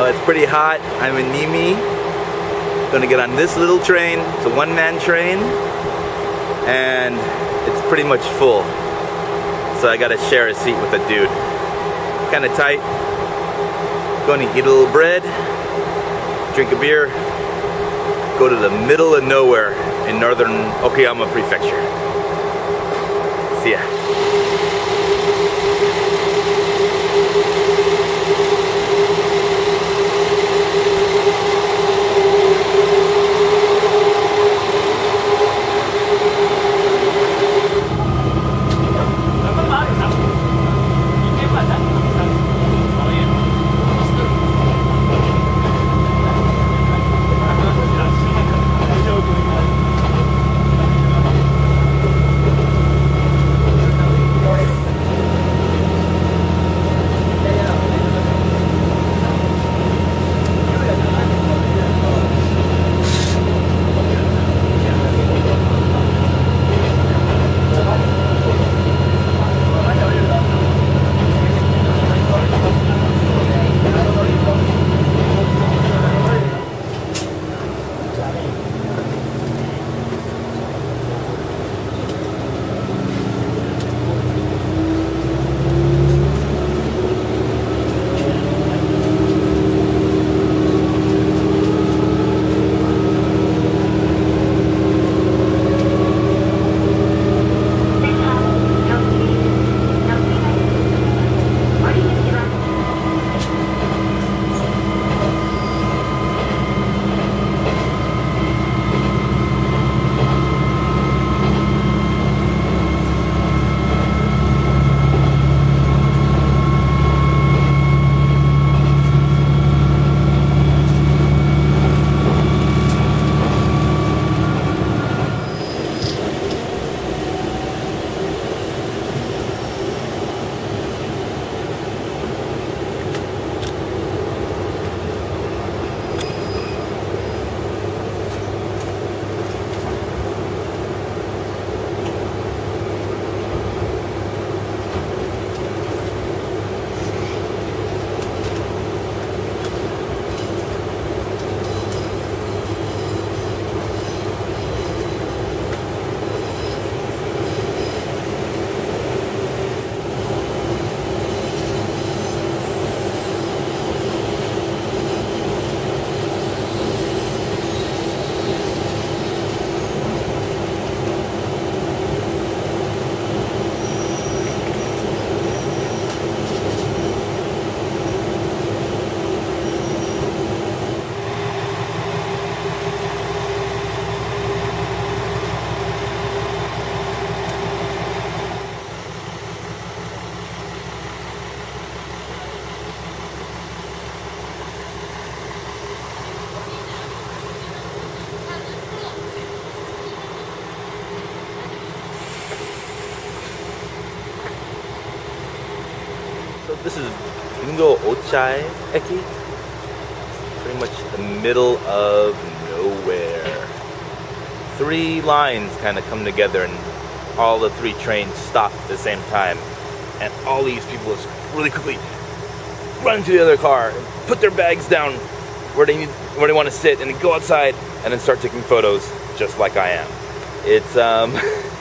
It's pretty hot. I'm in Niimi. Gonna get on this little train. It's a one-man train. And it's pretty much full. So I gotta share a seat with a dude. Kinda tight. Gonna eat a little bread, drink a beer, go to the middle of nowhere in northern Okayama prefecture. See ya. So this is Bingo-Ochai Eki. Pretty much the middle of nowhere. 3 lines kind of come together and all the 3 trains stop at the same time. And all these people just really quickly run to the other car, put their bags down where they want to sit, and go outside and then start taking photos just like I am. It's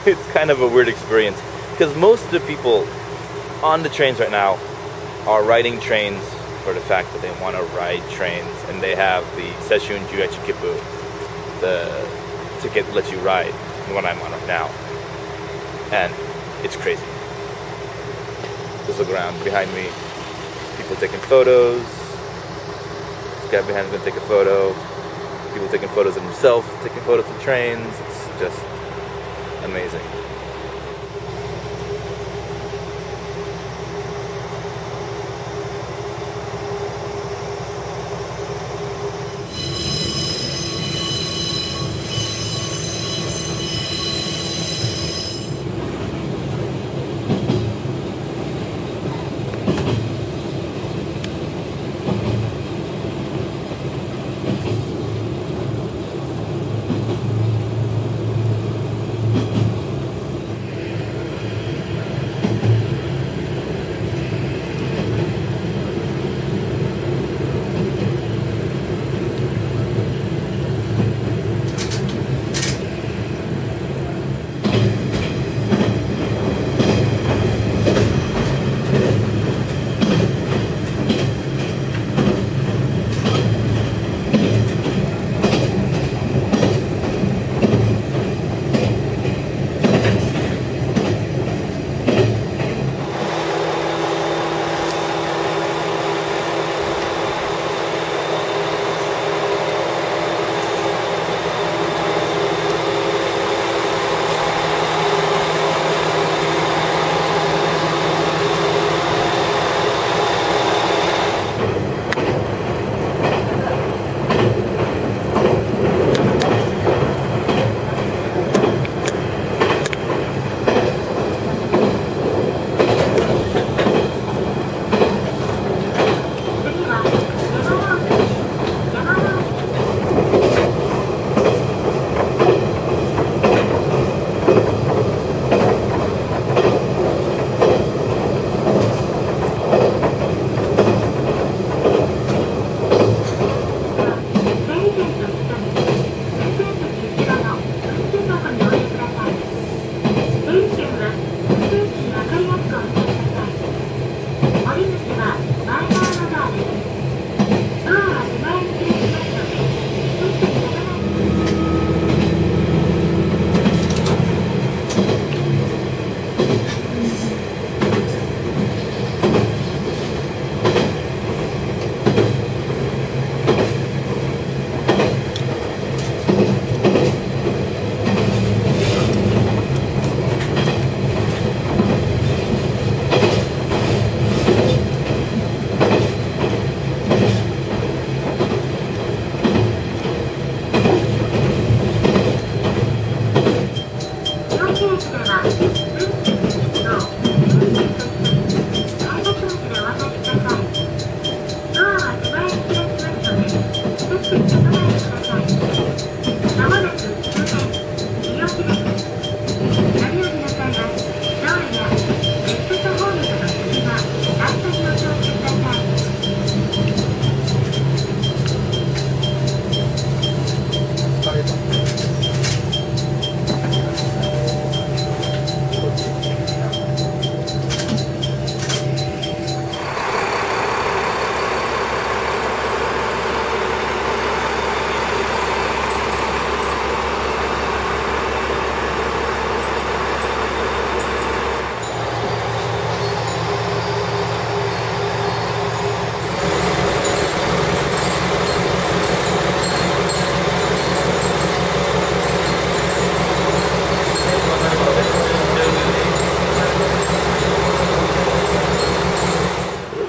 it's kind of a weird experience because most of the people on the trains right now are riding trains for the fact that they want to ride trains, and they have the Seishun Juechi Kippu, the ticket that lets you ride, the one I'm on right now. And it's crazy. Just look around behind me, people taking photos. This guy behind me is going to take a photo. People taking photos of themselves, taking photos of trains. It's just amazing.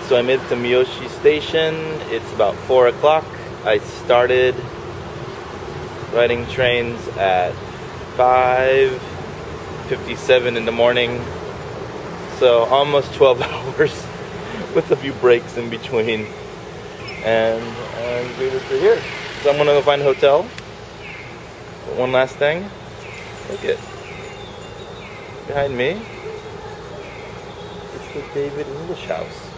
So I made it to Miyoshi Station. It's about 4 o'clock. I started riding trains at 5:57 in the morning. So almost 12 hours with a few breaks in between. And we're here. So I'm gonna go find a hotel. But one last thing. Look it. Behind me. It's the David English house.